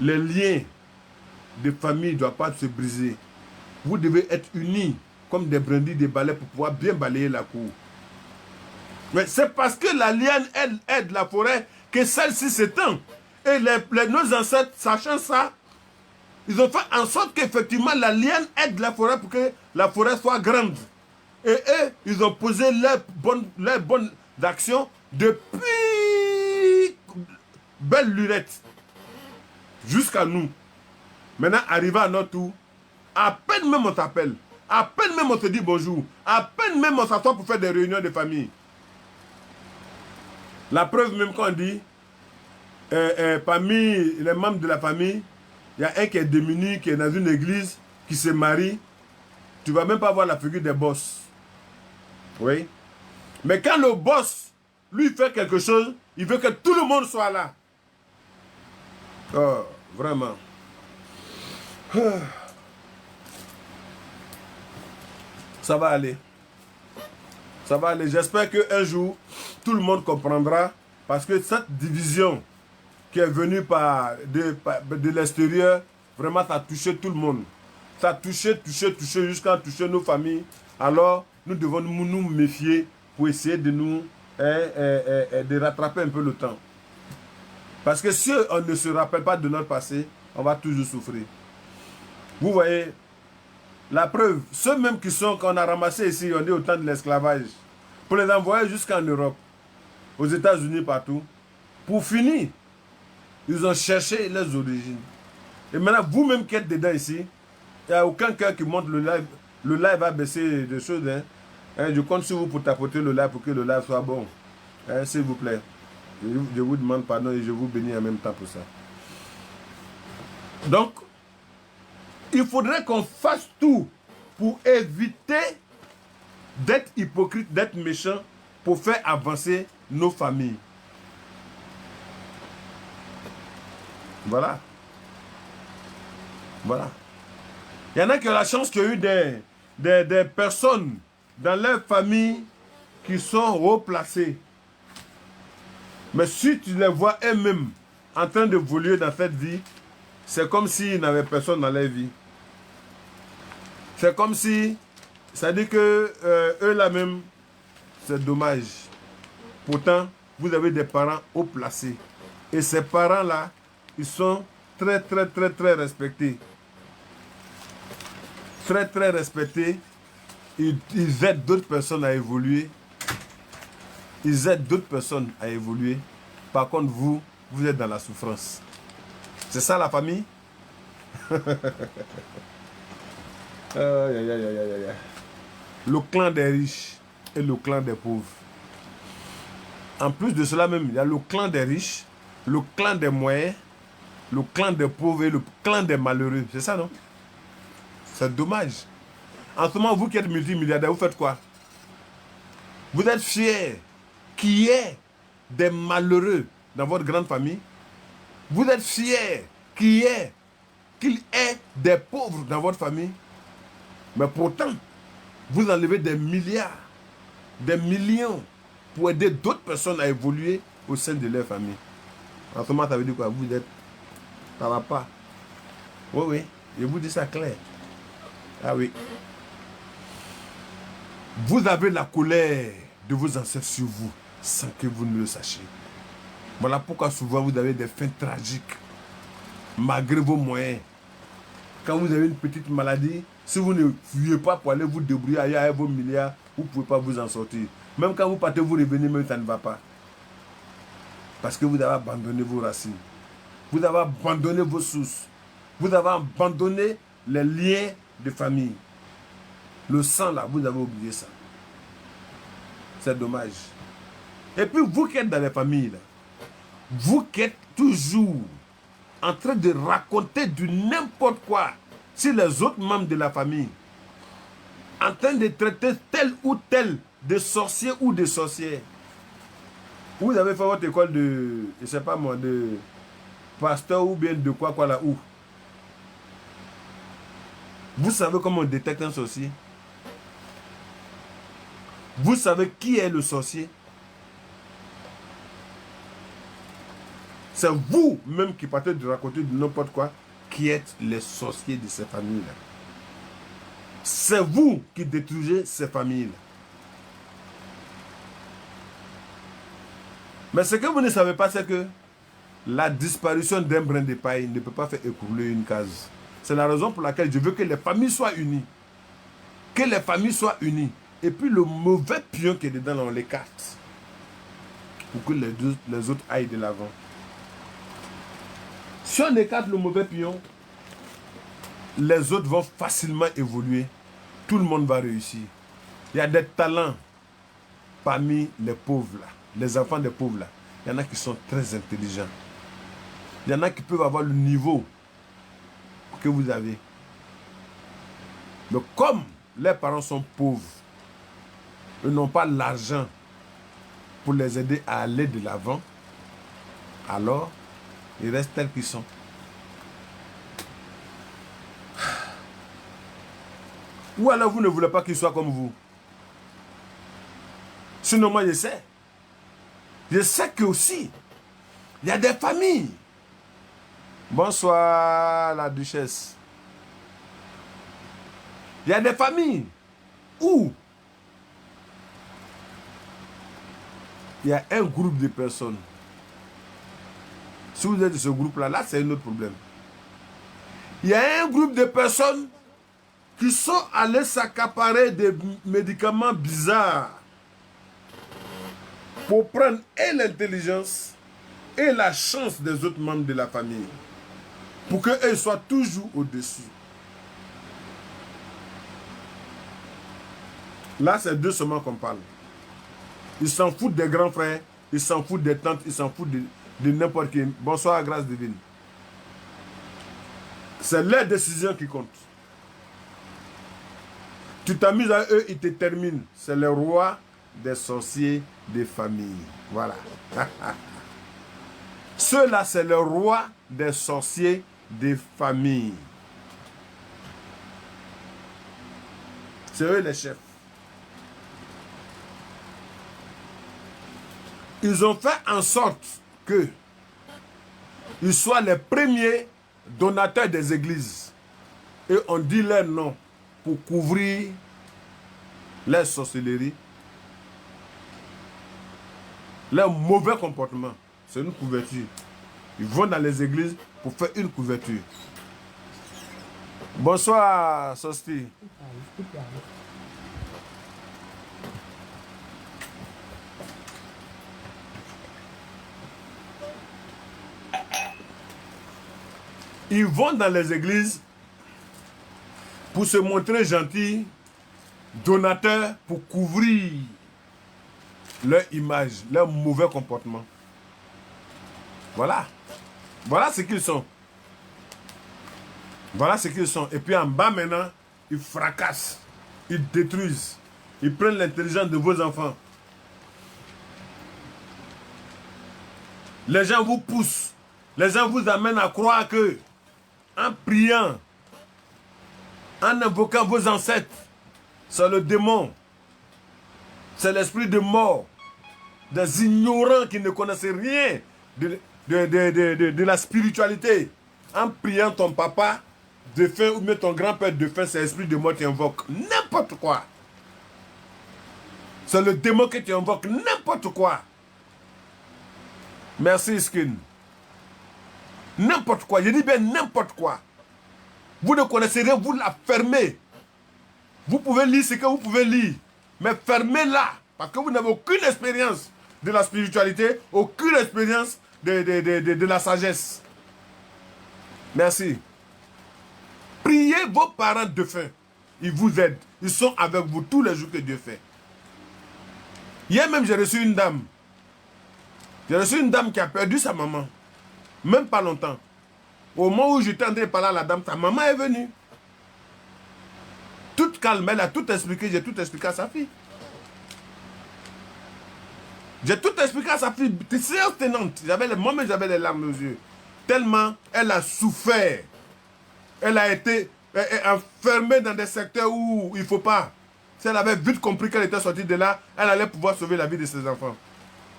les liens de famille ne doivent pas se briser. Vous devez être unis comme des brindilles de balai pour pouvoir bien balayer la cour. Mais c'est parce que la liane aide la forêt que celle-ci s'étend. Et nos ancêtres, sachant ça, ils ont fait en sorte qu'effectivement la liane aide la forêt pour que la forêt soit grande. Et eux, ils ont posé leurs bonnes actions depuis belle lurette jusqu'à nous. Maintenant, arrivé à notre tour, à peine même on t'appelle, à peine même on te dit bonjour, à peine même on s'assoit pour faire des réunions de famille. La preuve même quand on dit, parmi les membres de la famille, il y a un qui est démuni, qui est dans une église, qui se marie, tu ne vas même pas voir la figure des boss. Oui. Mais quand le boss, lui, fait quelque chose, il veut que tout le monde soit là. Oh, vraiment. Ça va aller. Ça va aller. J'espère qu'un jour, tout le monde comprendra. Parce que cette division qui est venue de l'extérieur, vraiment, ça a touché tout le monde. Ça a touché jusqu'à toucher nos familles. Alors, nous devons nous méfier pour essayer de nous de rattraper un peu le temps. Parce que si on ne se rappelle pas de notre passé, on va toujours souffrir. Vous voyez, la preuve, ceux même qu'on a ramassés ici, on est au temps de l'esclavage, pour les envoyer jusqu'en Europe, aux États-Unis, partout, pour finir, ils ont cherché leurs origines. Et maintenant, vous-même qui êtes dedans ici, il n'y a aucun cœur qui monte le live. Le live va baisser des choses. Je compte sur vous pour tapoter le live pour que le live soit bon. S'il vous plaît. Je vous demande pardon et je vous bénis en même temps pour ça. Donc, il faudrait qu'on fasse tout pour éviter d'être hypocrite, d'être méchant, pour faire avancer nos familles. Voilà. Voilà. Il y en a qui ont la chance qu'il y a eu des personnes dans leur famille qui sont haut placées. Mais si tu les vois eux-mêmes en train d'évoluer dans cette vie, c'est comme s'ils n'avaient personne dans leur vie. C'est comme si, ça dit que eux là-même, c'est dommage. Pourtant, vous avez des parents haut placés. Et ces parents-là, ils sont très, très, très, très respectés. Très, très respectés. Ils aident d'autres personnes à évoluer. Ils aident d'autres personnes à évoluer. Par contre, vous êtes dans la souffrance. C'est ça la famille? Le clan des riches et le clan des pauvres. En plus de cela même, il y a le clan des riches, le clan des moyens, le clan des pauvres et le clan des malheureux. C'est ça, non? C'est dommage. En ce moment, vous qui êtes multimilliardaire, vous faites quoi? Vous êtes fiers qu'il y ait des malheureux dans votre grande famille? Vous êtes fiers qu'il y ait des pauvres dans votre famille? Mais pourtant, vous enlevez des milliards, des millions pour aider d'autres personnes à évoluer au sein de leur famille. En ce moment, ça veut dire quoi? Vous êtes... Ça va pas. Oui, oui, je vous dis ça clair. Ah oui. Vous avez la colère de vos ancêtres sur vous, sans que vous ne le sachiez. Voilà pourquoi souvent vous avez des fins tragiques, malgré vos moyens. Quand vous avez une petite maladie, si vous ne fuyez pas pour aller vous débrouiller ailleurs avec vos milliards, vous ne pouvez pas vous en sortir. Même quand vous partez, vous revenez, même ça ne va pas. Parce que vous avez abandonné vos racines. Vous avez abandonné vos sources. Vous avez abandonné les liens de famille. Le sang là, vous avez oublié ça. C'est dommage. Et puis vous qui êtes dans les familles, là, vous qui êtes toujours en train de raconter du n'importe quoi sur les autres membres de la famille, en train de traiter tel ou tel de sorcier ou de sorcière. Vous avez fait votre école de, je sais pas moi, de pasteur ou bien de quoi là, où? Vous savez comment on détecte un sorcier? Vous savez qui est le sorcier? C'est vous-même qui partez de raconter de n'importe quoi qui êtes les sorciers de ces familles-là. C'est vous qui détruisez ces familles-là. Mais ce que vous ne savez pas, c'est que la disparition d'un brin de paille ne peut pas faire écrouler une case. C'est la raison pour laquelle je veux que les familles soient unies. Que les familles soient unies. Et puis le mauvais pion qui est dedans, on l'écarte. Pour que les autres aillent de l'avant. Si on écarte le mauvais pion, les autres vont facilement évoluer. Tout le monde va réussir. Il y a des talents parmi les pauvres là. Les enfants des pauvres là. Il y en a qui sont très intelligents. Il y en a qui peuvent avoir le niveau que vous avez. Mais comme les parents sont pauvres, ils n'ont pas l'argent pour les aider à aller de l'avant, alors ils restent tels qu'ils sont. Ou alors vous ne voulez pas qu'ils soient comme vous. Sinon moi je sais. Je sais que aussi, il y a des familles. Bonsoir la duchesse. Il y a des familles où il y a un groupe de personnes. Si vous êtes de ce groupe-là, là c'est un autre problème. Il y a un groupe de personnes qui sont allés s'accaparer des médicaments bizarres pour prendre et l'intelligence et la chance des autres membres de la famille. Pour qu'eux soient toujours au-dessus. Là, c'est deux seulement qu'on parle. Ils s'en foutent des grands frères, ils s'en foutent des tantes, ils s'en foutent de n'importe qui. Bonsoir, grâce divine. C'est leur décision qui compte. Tu t'amuses à eux, ils te terminent. C'est le roi des sorciers des familles. Voilà. Ceux-là, c'est le roi des sorciers des familles. C'est eux les chefs. Ils ont fait en sorte que ils soient les premiers donateurs des églises. Et on dit leur nom pour couvrir leur sorcellerie, leur mauvais comportement. C'est une couverture. Ils vont dans les églises pour faire une couverture. Bonsoir, Sosti. Ils vont dans les églises pour se montrer gentils, donateurs, pour couvrir leur image, leur mauvais comportement. Voilà. Voilà ce qu'ils sont. Voilà ce qu'ils sont. Et puis en bas maintenant, ils fracassent, ils détruisent, ils prennent l'intelligence de vos enfants. Les gens vous poussent, les gens vous amènent à croire que en priant, en invoquant vos ancêtres, c'est le démon, c'est l'esprit de mort, des ignorants qui ne connaissent rien de la spiritualité. En priant ton papa défunt ou bien ton grand-père défunt, c'est l'esprit de mort qui invoque n'importe quoi. C'est le démon que tu invoques n'importe quoi. Merci Skin. N'importe quoi, je dis bien n'importe quoi. Vous ne connaissez rien, vous la fermez. Vous pouvez lire ce que vous pouvez lire, mais fermez-la, parce que vous n'avez aucune expérience de la spiritualité, aucune expérience de la sagesse. Merci. Priez vos parents défunts. Ils vous aident. Ils sont avec vous tous les jours que Dieu fait. Hier même, j'ai reçu une dame. J'ai reçu une dame qui a perdu sa maman. Même pas longtemps. Au moment où j'étais en train de parler à la dame, sa maman est venue. Toute calme, elle a tout expliqué. J'ai tout expliqué à sa fille. J'ai tout expliqué à sa fille. Séance tenante. Moi-même, j'avais les larmes aux yeux. Tellement elle a souffert. Elle a été enfermée dans des secteurs où il ne faut pas. Si elle avait vite compris qu'elle était sortie de là, elle allait pouvoir sauver la vie de ses enfants.